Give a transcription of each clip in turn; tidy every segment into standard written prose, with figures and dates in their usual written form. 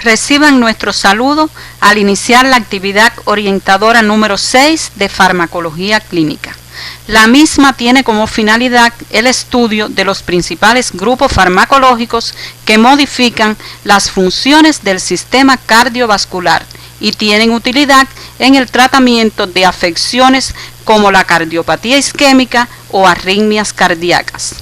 Reciban nuestro saludo al iniciar la actividad orientadora número 6 de farmacología clínica. La misma tiene como finalidad el estudio de los principales grupos farmacológicos que modifican las funciones del sistema cardiovascular y tienen utilidad en el tratamiento de afecciones como la cardiopatía isquémica o arritmias cardíacas.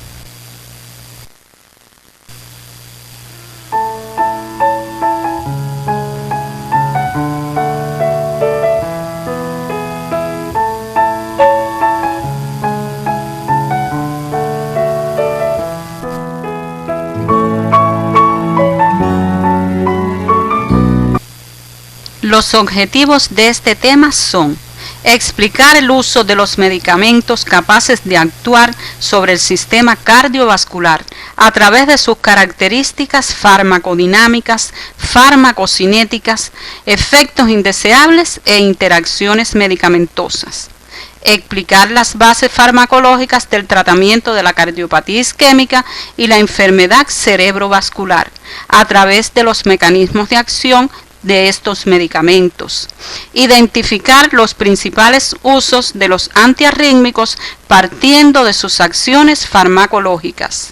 Los objetivos de este tema son explicar el uso de los medicamentos capaces de actuar sobre el sistema cardiovascular a través de sus características farmacodinámicas, farmacocinéticas, efectos indeseables e interacciones medicamentosas. Explicar las bases farmacológicas del tratamiento de la cardiopatía isquémica y la enfermedad cerebrovascular a través de los mecanismos de acción de estos medicamentos. Identificar los principales usos de los antiarrítmicos partiendo de sus acciones farmacológicas.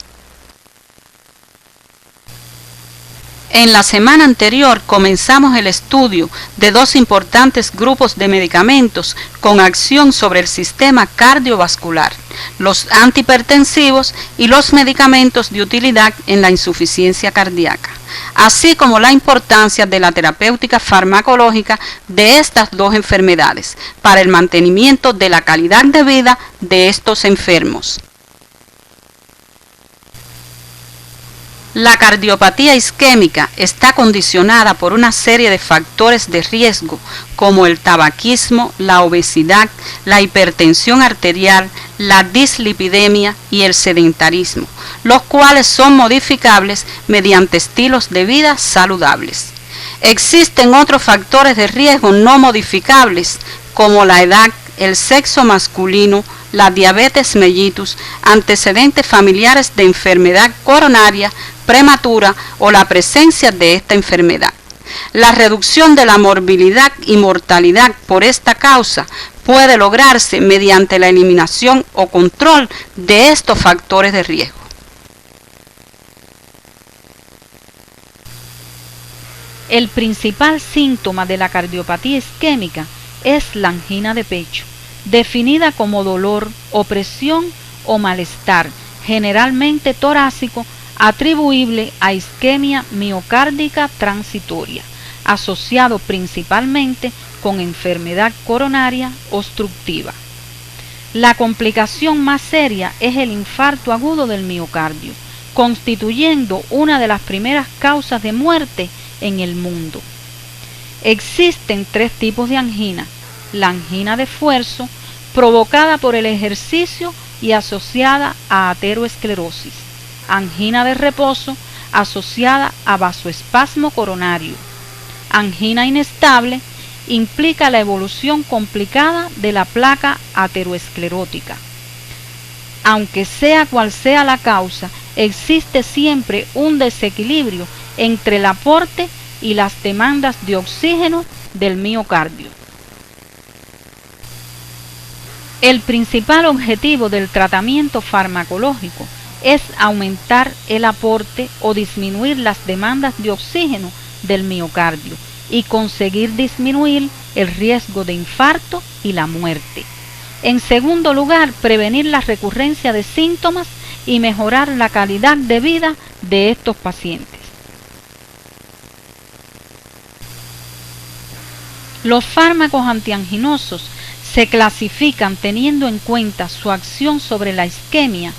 En la semana anterior comenzamos el estudio de dos importantes grupos de medicamentos con acción sobre el sistema cardiovascular, los antihipertensivos y los medicamentos de utilidad en la insuficiencia cardíaca, así como la importancia de la terapéutica farmacológica de estas dos enfermedades para el mantenimiento de la calidad de vida de estos enfermos. La cardiopatía isquémica está condicionada por una serie de factores de riesgo como el tabaquismo, la obesidad, la hipertensión arterial, la dislipidemia y el sedentarismo, los cuales son modificables mediante estilos de vida saludables. Existen otros factores de riesgo no modificables como la edad, el sexo masculino, la diabetes mellitus, antecedentes familiares de enfermedad coronaria prematura o la presencia de esta enfermedad. La reducción de la morbilidad y mortalidad por esta causa puede lograrse mediante la eliminación o control de estos factores de riesgo. El principal síntoma de la cardiopatía isquémica es la angina de pecho, definida como dolor, opresión o malestar, generalmente torácico, atribuible a isquemia miocárdica transitoria, asociado principalmente con enfermedad coronaria obstructiva. La complicación más seria es el infarto agudo del miocardio, constituyendo una de las primeras causas de muerte en el mundo. Existen tres tipos de angina: la angina de esfuerzo, provocada por el ejercicio y asociada a ateroesclerosis; angina de reposo, asociada a vasoespasmo coronario; angina inestable, implica la evolución complicada de la placa ateroesclerótica. Aunque sea cual sea la causa, existe siempre un desequilibrio entre el aporte y las demandas de oxígeno del miocardio. El principal objetivo del tratamiento farmacológico es aumentar el aporte o disminuir las demandas de oxígeno del miocardio y conseguir disminuir el riesgo de infarto y la muerte. En segundo lugar, prevenir la recurrencia de síntomas y mejorar la calidad de vida de estos pacientes. Los fármacos antianginosos se clasifican teniendo en cuenta su acción sobre la isquemia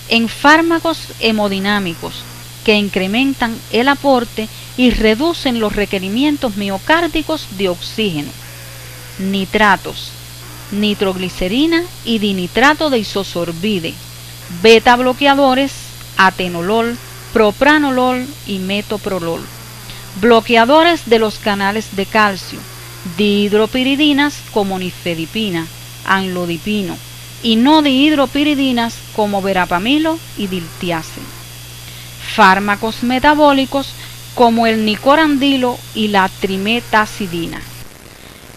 en fármacos hemodinámicos que incrementan el aporte y reducen los requerimientos miocárdicos de oxígeno: nitratos, nitroglicerina y dinitrato de isosorbide, beta bloqueadores, atenolol, propranolol y metoprolol, bloqueadores de los canales de calcio, dihidropiridinas como nifedipina, amlodipino, y no dihidropiridinas como verapamilo y diltiazem. Fármacos metabólicos como el nicorandilo y la trimetazidina.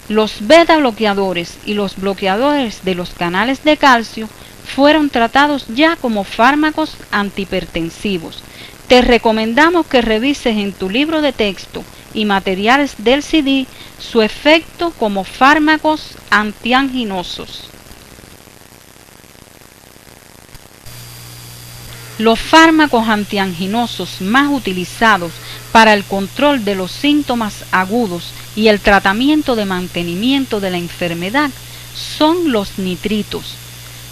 Los beta bloqueadores y los bloqueadores de los canales de calcio fueron tratados ya como fármacos antihipertensivos. Te recomendamos que revises en tu libro de texto y materiales del CD su efecto como fármacos antianginosos. Los fármacos antianginosos más utilizados para el control de los síntomas agudos y el tratamiento de mantenimiento de la enfermedad son los nitritos.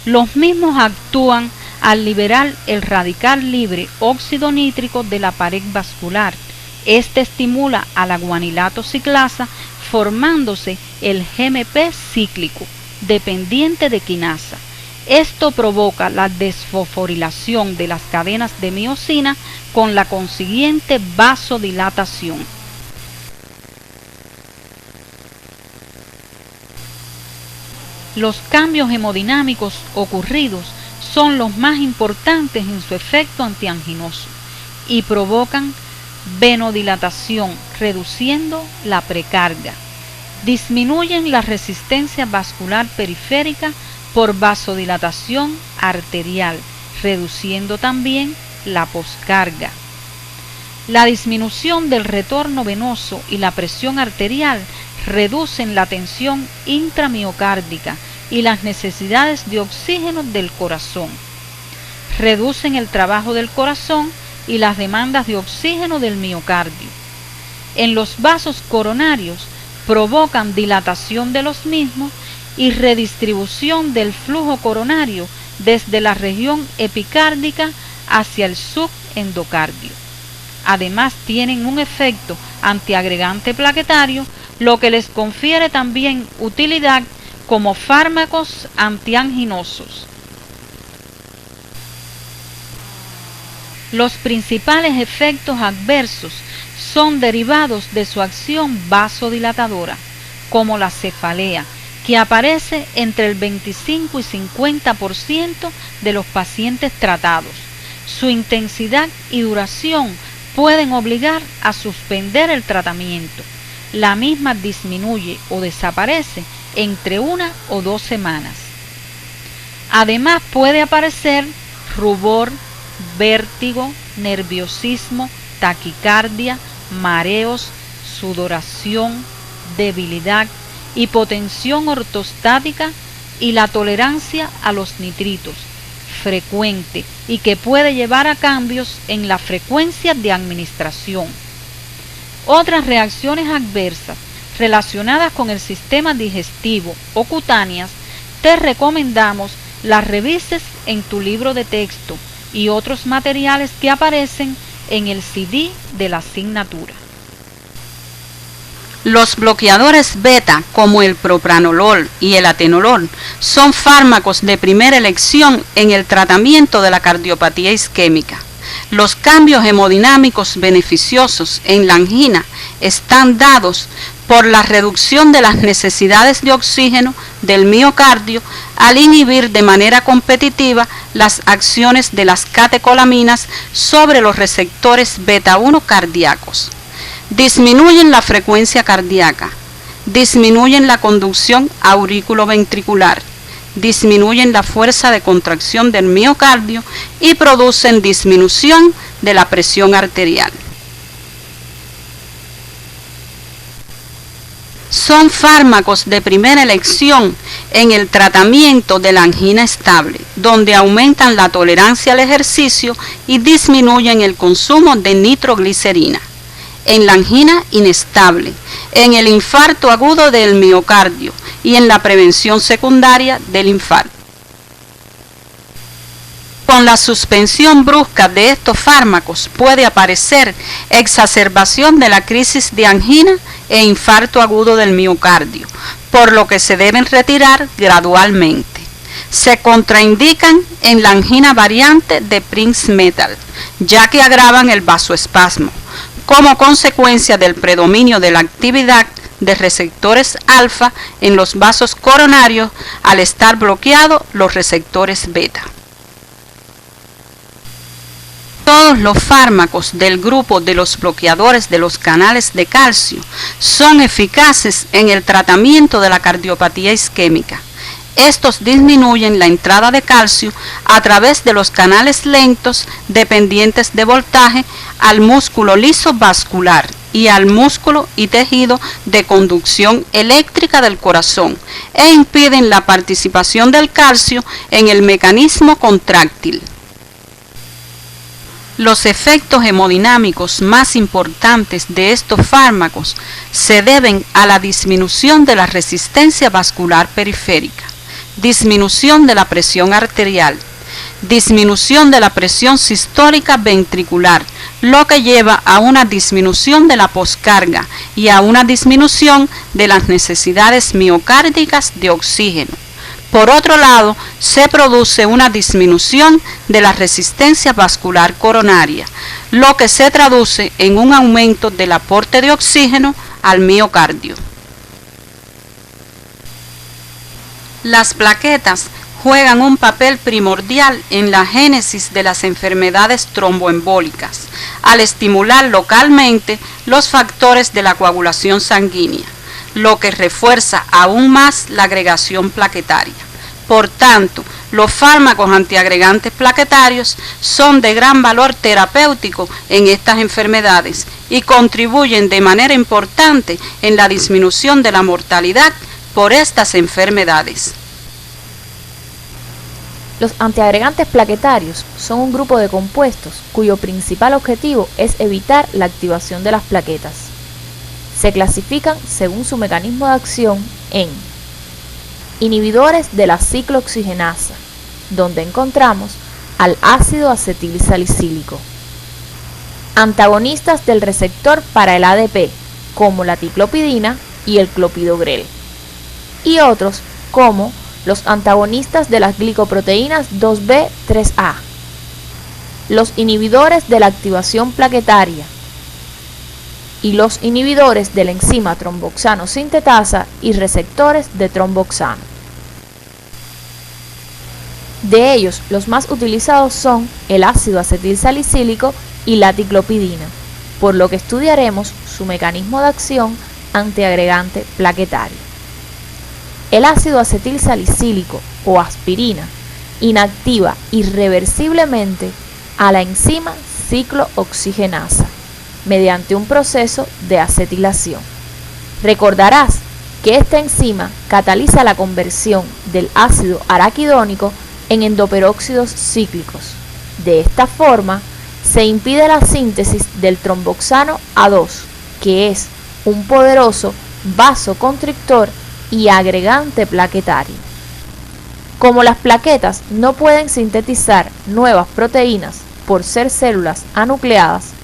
Los mismos actúan al liberar el radical libre óxido nítrico de la pared vascular. Este estimula a la guanilato ciclasa formándose el GMP cíclico, dependiente de quinasa. Esto provoca la desfosforilación de las cadenas de miosina con la consiguiente vasodilatación. Los cambios hemodinámicos ocurridos son los más importantes en su efecto antianginoso y provocan venodilatación, reduciendo la precarga. Disminuyen la resistencia vascular periférica por vasodilatación arterial, reduciendo también la poscarga. La disminución del retorno venoso y la presión arterial reducen la tensión intramiocárdica y las necesidades de oxígeno del corazón. Reducen el trabajo del corazón y las demandas de oxígeno del miocardio. En los vasos coronarios provocan dilatación de los mismos y redistribución del flujo coronario desde la región epicárdica hacia el subendocardio. Además tienen un efecto antiagregante plaquetario, lo que les confiere también utilidad como fármacos antianginosos. Los principales efectos adversos son derivados de su acción vasodilatadora, como la cefalea, que aparece entre el 25 y 50% de los pacientes tratados. Su intensidad y duración pueden obligar a suspender el tratamiento. La misma disminuye o desaparece entre 1 o 2 semanas. Además puede aparecer rubor, vértigo, nerviosismo, taquicardia, mareos, sudoración, debilidad, hipotensión ortostática y la tolerancia a los nitritos, frecuente y que puede llevar a cambios en la frecuencia de administración. Otras reacciones adversas relacionadas con el sistema digestivo o cutáneas, te recomendamos las revises en tu libro de texto y otros materiales que aparecen en el CD de la asignatura. Los bloqueadores beta, como el propranolol y el atenolol, son fármacos de primera elección en el tratamiento de la cardiopatía isquémica. Los cambios hemodinámicos beneficiosos en la angina están dados por la reducción de las necesidades de oxígeno del miocardio al inhibir de manera competitiva las acciones de las catecolaminas sobre los receptores beta-1 cardíacos. Disminuyen la frecuencia cardíaca, disminuyen la conducción auriculoventricular, disminuyen la fuerza de contracción del miocardio y producen disminución de la presión arterial. Son fármacos de primera elección en el tratamiento de la angina estable, donde aumentan la tolerancia al ejercicio y disminuyen el consumo de nitroglicerina. En la angina inestable, en el infarto agudo del miocardio y en la prevención secundaria del infarto. Con la suspensión brusca de estos fármacos puede aparecer exacerbación de la crisis de angina e infarto agudo del miocardio, por lo que se deben retirar gradualmente. Se contraindican en la angina variante de Prinzmetal, ya que agravan el vasoespasmo, como consecuencia del predominio de la actividad de receptores alfa en los vasos coronarios al estar bloqueados los receptores beta. Todos los fármacos del grupo de los bloqueadores de los canales de calcio son eficaces en el tratamiento de la cardiopatía isquémica. Estos disminuyen la entrada de calcio a través de los canales lentos dependientes de voltaje al músculo liso vascular y al músculo y tejido de conducción eléctrica del corazón e impiden la participación del calcio en el mecanismo contráctil. Los efectos hemodinámicos más importantes de estos fármacos se deben a la disminución de la resistencia vascular periférica, disminución de la presión arterial, disminución de la presión sistólica ventricular, lo que lleva a una disminución de la poscarga y a una disminución de las necesidades miocárdicas de oxígeno. Por otro lado, se produce una disminución de la resistencia vascular coronaria, lo que se traduce en un aumento del aporte de oxígeno al miocardio. Las plaquetas juegan un papel primordial en la génesis de las enfermedades tromboembólicas, al estimular localmente los factores de la coagulación sanguínea, lo que refuerza aún más la agregación plaquetaria. Por tanto, los fármacos antiagregantes plaquetarios son de gran valor terapéutico en estas enfermedades y contribuyen de manera importante en la disminución de la mortalidad por estas enfermedades. Los antiagregantes plaquetarios son un grupo de compuestos cuyo principal objetivo es evitar la activación de las plaquetas. Se clasifican según su mecanismo de acción en inhibidores de la ciclooxigenasa, donde encontramos al ácido acetilsalicílico, antagonistas del receptor para el ADP, como la ticlopidina y el clopidogrel, y otros como los antagonistas de las glicoproteínas 2B, 3A, los inhibidores de la activación plaquetaria y los inhibidores de la enzima tromboxano sintetasa y receptores de tromboxano. De ellos, los más utilizados son el ácido acetilsalicílico y la ticlopidina, por lo que estudiaremos su mecanismo de acción antiagregante plaquetario. El ácido acetilsalicílico o aspirina inactiva irreversiblemente a la enzima ciclooxigenasa mediante un proceso de acetilación. Recordarás que esta enzima cataliza la conversión del ácido araquidónico en endoperóxidos cíclicos. De esta forma, se impide la síntesis del tromboxano A2, que es un poderoso vasoconstrictor y agregante plaquetario. Como las plaquetas no pueden sintetizar nuevas proteínas por ser células anucleadas,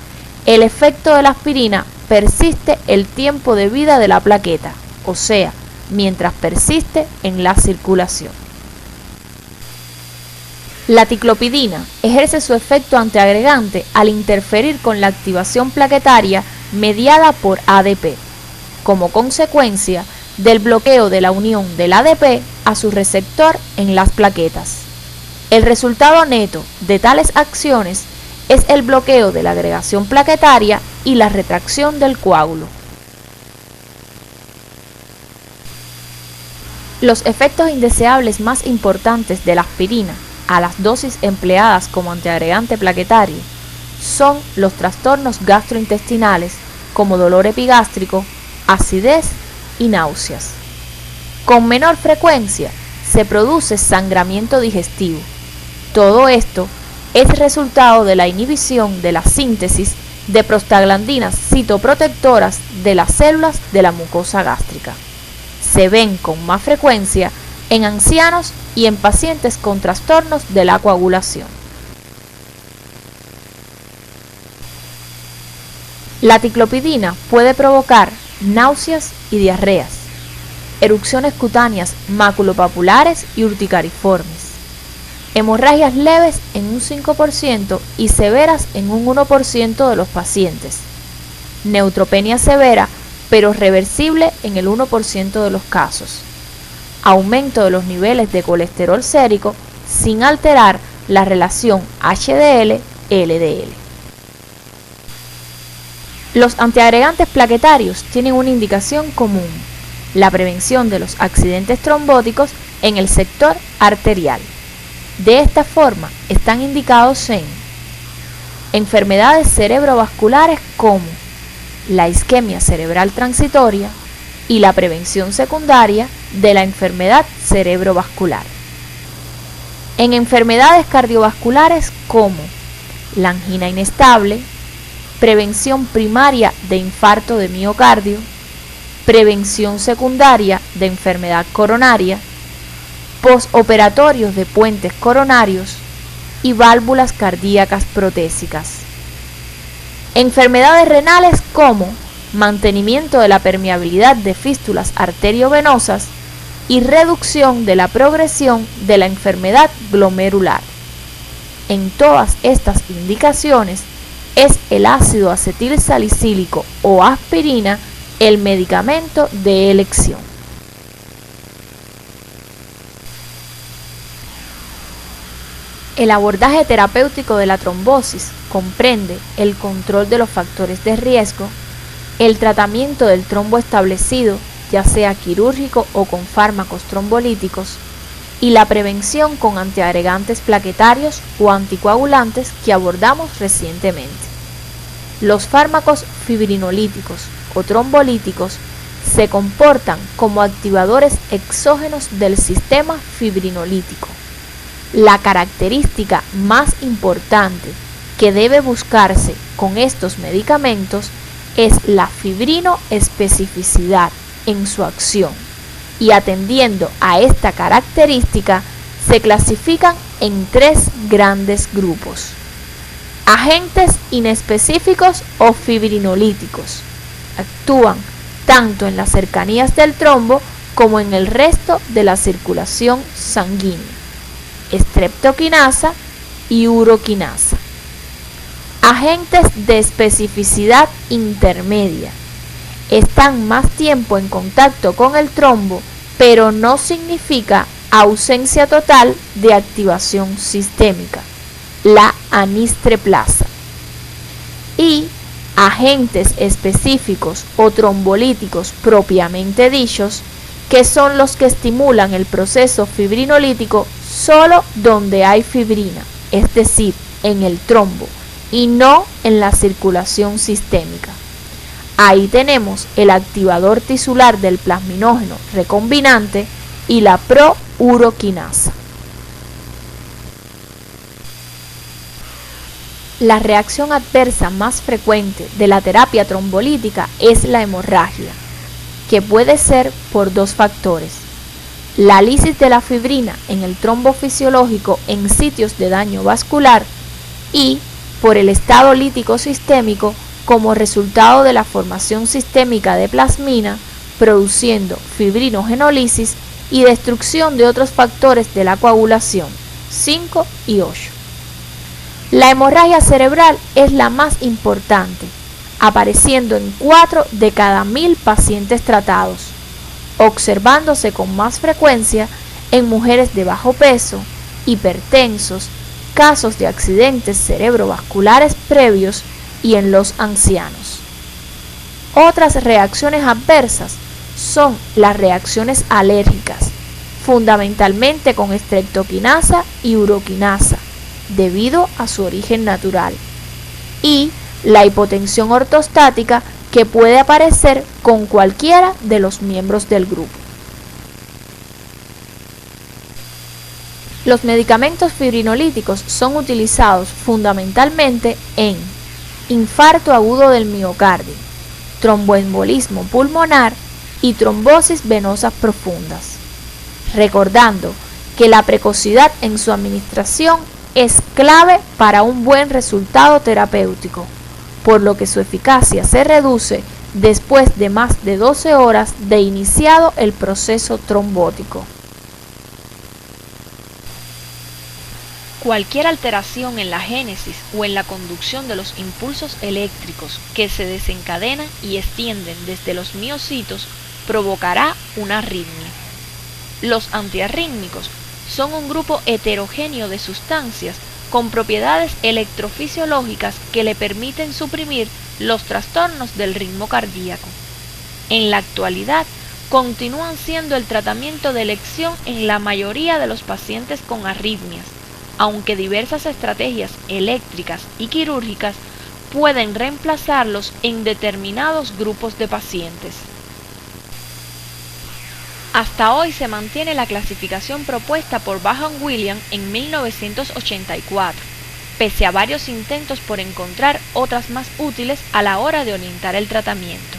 el efecto de la aspirina persiste el tiempo de vida de la plaqueta, o sea, mientras persiste en la circulación. La ticlopidina ejerce su efecto antiagregante al interferir con la activación plaquetaria mediada por ADP, como consecuencia del bloqueo de la unión del ADP a su receptor en las plaquetas. El resultado neto de tales acciones es el bloqueo de la agregación plaquetaria y la retracción del coágulo. Los efectos indeseables más importantes de la aspirina a las dosis empleadas como antiagregante plaquetario son los trastornos gastrointestinales como dolor epigástrico, acidez y náuseas. Con menor frecuencia se produce sangramiento digestivo. Todo esto es resultado de la inhibición de la síntesis de prostaglandinas citoprotectoras de las células de la mucosa gástrica. Se ven con más frecuencia en ancianos y en pacientes con trastornos de la coagulación. La ticlopidina puede provocar náuseas y diarreas, erupciones cutáneas maculopapulares y urticariformes, hemorragias leves en un 5% y severas en un 1% de los pacientes, neutropenia severa pero reversible en el 1% de los casos, aumento de los niveles de colesterol sérico sin alterar la relación HDL LDL. Los antiagregantes plaquetarios tienen una indicación común: la prevención de los accidentes trombóticos en el sector arterial. De esta forma están indicados en enfermedades cerebrovasculares como la isquemia cerebral transitoria y la prevención secundaria de la enfermedad cerebrovascular. En enfermedades cardiovasculares como la angina inestable, prevención primaria de infarto de miocardio, prevención secundaria de enfermedad coronaria, posoperatorios de puentes coronarios y válvulas cardíacas protésicas. Enfermedades renales como mantenimiento de la permeabilidad de fístulas arteriovenosas y reducción de la progresión de la enfermedad glomerular. En todas estas indicaciones es el ácido acetil salicílico o aspirina el medicamento de elección. El abordaje terapéutico de la trombosis comprende el control de los factores de riesgo, el tratamiento del trombo establecido, ya sea quirúrgico o con fármacos trombolíticos, y la prevención con antiagregantes plaquetarios o anticoagulantes que abordamos recientemente. Los fármacos fibrinolíticos o trombolíticos se comportan como activadores exógenos del sistema fibrinolítico. La característica más importante que debe buscarse con estos medicamentos es la fibrinoespecificidad en su acción, y atendiendo a esta característica se clasifican en tres grandes grupos: agentes inespecíficos o fibrinolíticos. Actúan tanto en las cercanías del trombo como en el resto de la circulación sanguínea: streptokinasa y uroquinasa. Agentes de especificidad intermedia. Están más tiempo en contacto con el trombo, pero no significa ausencia total de activación sistémica, la anistreptasa. Y agentes específicos o trombolíticos propiamente dichos, que son los que estimulan el proceso fibrinolítico solo donde hay fibrina, es decir, en el trombo, y no en la circulación sistémica. Ahí tenemos el activador tisular del plasminógeno recombinante y la prouroquinasa. La reacción adversa más frecuente de la terapia trombolítica es la hemorragia, que puede ser por dos factores: la lisis de la fibrina en el trombo fisiológico en sitios de daño vascular y por el estado lítico sistémico como resultado de la formación sistémica de plasmina, produciendo fibrinogenólisis y destrucción de otros factores de la coagulación, 5 y 8. La hemorragia cerebral es la más importante, apareciendo en 4 de cada 1000 pacientes tratados, observándose con más frecuencia en mujeres de bajo peso, hipertensos, casos de accidentes cerebrovasculares previos y en los ancianos. Otras reacciones adversas son las reacciones alérgicas, fundamentalmente con streptokinasa y uroquinasa, debido a su origen natural, y la hipotensión ortostática, que puede aparecer con cualquiera de los miembros del grupo. Los medicamentos fibrinolíticos son utilizados fundamentalmente en infarto agudo del miocardio, tromboembolismo pulmonar y trombosis venosas profundas, recordando que la precocidad en su administración es clave para un buen resultado terapéutico, por lo que su eficacia se reduce después de más de 12 horas de iniciado el proceso trombótico. Cualquier alteración en la génesis o en la conducción de los impulsos eléctricos que se desencadenan y extienden desde los miocitos provocará una arritmia. Los antiarrítmicos son un grupo heterogéneo de sustancias con propiedades electrofisiológicas que le permiten suprimir los trastornos del ritmo cardíaco. En la actualidad, continúan siendo el tratamiento de elección en la mayoría de los pacientes con arritmias, aunque diversas estrategias eléctricas y quirúrgicas pueden reemplazarlos en determinados grupos de pacientes. Hasta hoy se mantiene la clasificación propuesta por Vaughan Williams en 1984, pese a varios intentos por encontrar otras más útiles a la hora de orientar el tratamiento.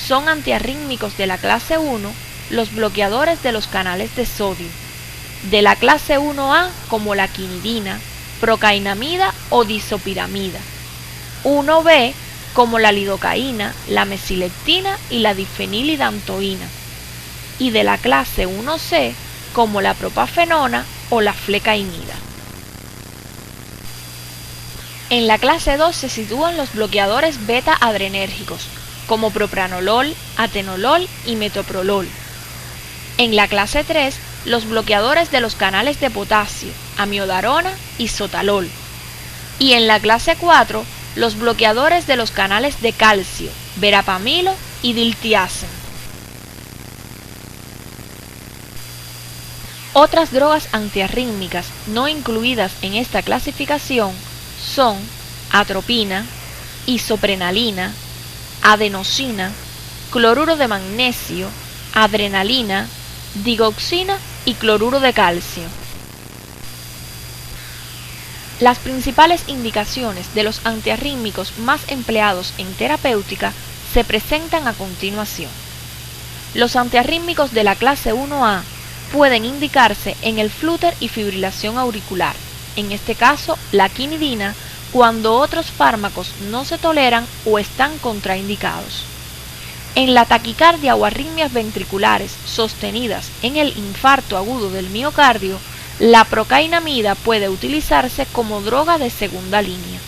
Son antiarrítmicos de la clase 1 los bloqueadores de los canales de sodio, de la clase 1A como la quinidina, procainamida o disopiramida, 1B como la lidocaína, la mesileptina y la difenilidantoína, y de la clase 1C como la propafenona o la flecainida. En la clase 2 se sitúan los bloqueadores beta-adrenérgicos como propranolol, atenolol y metoprolol. En la clase 3 los bloqueadores de los canales de potasio, amiodarona y sotalol. Y en la clase 4 los bloqueadores de los canales de calcio, verapamilo y diltiazem. Otras drogas antiarrítmicas no incluidas en esta clasificación son atropina, isoprenalina, adenosina, cloruro de magnesio, adrenalina, digoxina y cloruro de calcio. Las principales indicaciones de los antiarrítmicos más empleados en terapéutica se presentan a continuación. Los antiarrítmicos de la clase 1A pueden indicarse en el flúter y fibrilación auricular, en este caso la quinidina, cuando otros fármacos no se toleran o están contraindicados. En la taquicardia o arritmias ventriculares sostenidas en el infarto agudo del miocardio, la procainamida puede utilizarse como droga de segunda línea.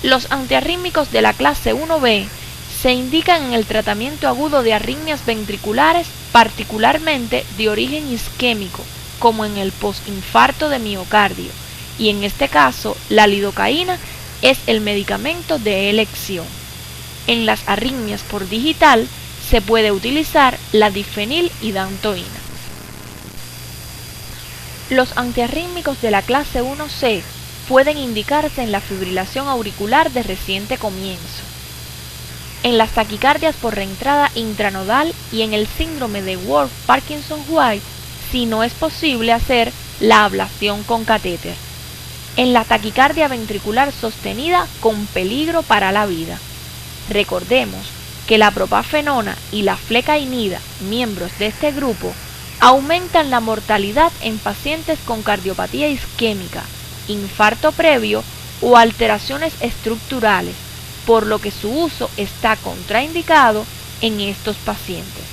Los antiarrítmicos de la clase 1B se indican en el tratamiento agudo de arritmias ventriculares, particularmente de origen isquémico, como en el postinfarto de miocardio, y en este caso la lidocaína es el medicamento de elección. En las arritmias por digital se puede utilizar la difenilidantoína. Los antiarrítmicos de la clase 1C pueden indicarse en la fibrilación auricular de reciente comienzo, en las taquicardias por reentrada intranodal y en el síndrome de Wolff-Parkinson-White si no es posible hacer la ablación con catéter, en la taquicardia ventricular sostenida con peligro para la vida. Recordemos que la propafenona y la flecainida, miembros de este grupo, aumentan la mortalidad en pacientes con cardiopatía isquémica, infarto previo o alteraciones estructurales, por lo que su uso está contraindicado en estos pacientes.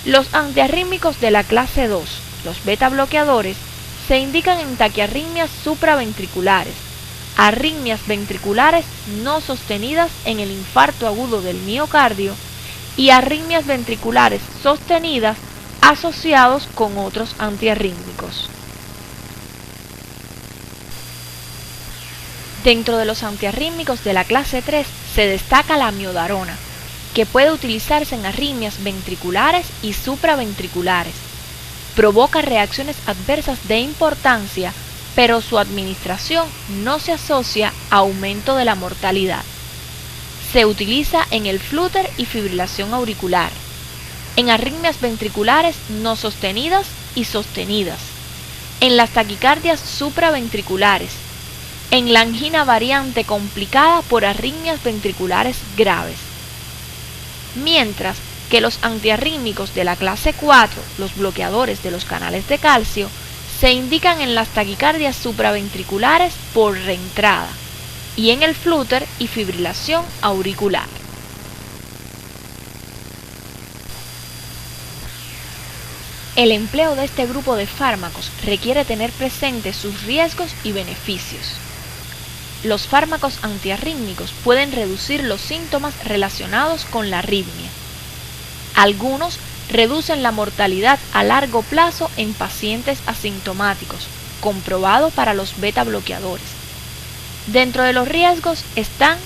Los antiarrítmicos de la clase 2, los beta bloqueadores, se indican en taquiarritmias supraventriculares, arritmias ventriculares no sostenidas en el infarto agudo del miocardio y arritmias ventriculares sostenidas asociados con otros antiarrítmicos. Dentro de los antiarrítmicos de la clase 3 se destaca la amiodarona, que puede utilizarse en arritmias ventriculares y supraventriculares. Provoca reacciones adversas de importancia, pero su administración no se asocia a aumento de la mortalidad. Se utiliza en el flúter y fibrilación auricular, en arritmias ventriculares no sostenidas y sostenidas, en las taquicardias supraventriculares, en la angina variante complicada por arritmias ventriculares graves. Mientras que los antiarrítmicos de la clase 4, los bloqueadores de los canales de calcio, se indican en las taquicardias supraventriculares por reentrada y en el flúter y fibrilación auricular. El empleo de este grupo de fármacos requiere tener presentes sus riesgos y beneficios. Los fármacos antiarrítmicos pueden reducir los síntomas relacionados con la arritmia. Algunos reducen la mortalidad a largo plazo en pacientes asintomáticos, comprobado para los beta bloqueadores. Dentro de los riesgos están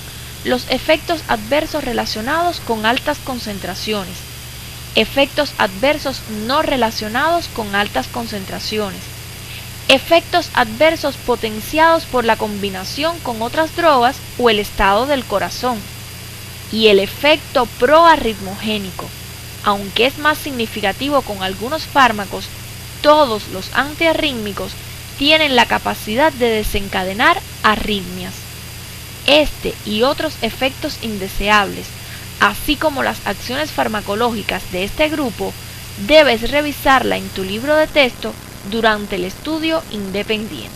los efectos adversos relacionados con altas concentraciones, efectos adversos no relacionados con altas concentraciones, efectos adversos potenciados por la combinación con otras drogas o el estado del corazón, y el efecto proarritmogénico. Aunque es más significativo con algunos fármacos, todos los antiarrítmicos tienen la capacidad de desencadenar arritmias. Este y otros efectos indeseables, así como las acciones farmacológicas de este grupo, debes revisarla en tu libro de texto durante el estudio independiente.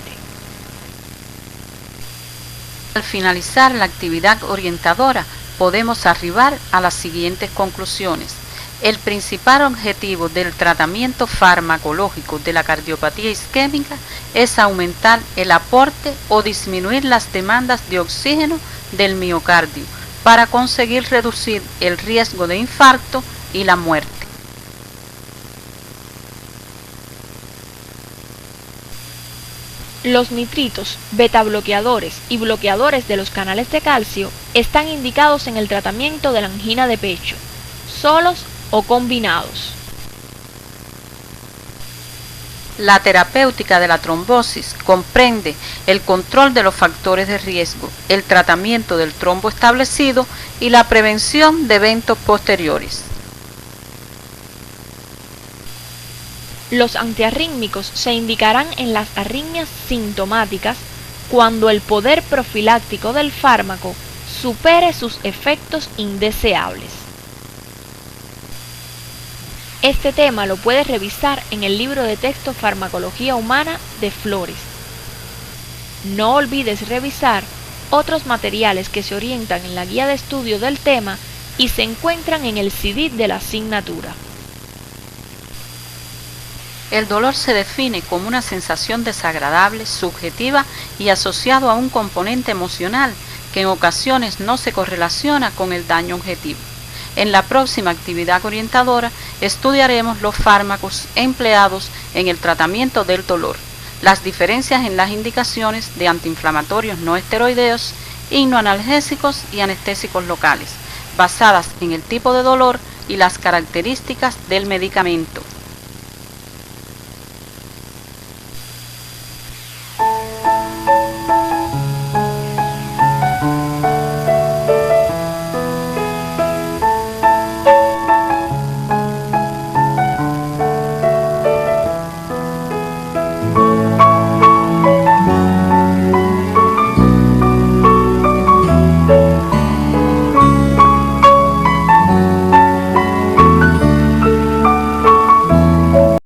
Al finalizar la actividad orientadora, podemos arribar a las siguientes conclusiones. El principal objetivo del tratamiento farmacológico de la cardiopatía isquémica es aumentar el aporte o disminuir las demandas de oxígeno del miocardio para conseguir reducir el riesgo de infarto y la muerte. Los nitritos, beta bloqueadores y bloqueadores de los canales de calcio están indicados en el tratamiento de la angina de pecho, solos o combinados. La terapéutica de la trombosis comprende el control de los factores de riesgo, el tratamiento del trombo establecido y la prevención de eventos posteriores. Los antiarrítmicos se indicarán en las arritmias sintomáticas cuando el poder profiláctico del fármaco supere sus efectos indeseables. Este tema lo puedes revisar en el libro de texto Farmacología Humana de Flores. No olvides revisar otros materiales que se orientan en la guía de estudio del tema y se encuentran en el CD de la asignatura. El dolor se define como una sensación desagradable, subjetiva y asociado a un componente emocional que en ocasiones no se correlaciona con el daño objetivo. En la próxima actividad orientadora estudiaremos los fármacos empleados en el tratamiento del dolor, las diferencias en las indicaciones de antiinflamatorios no esteroideos, hipnoanalgésicos y anestésicos locales, basadas en el tipo de dolor y las características del medicamento.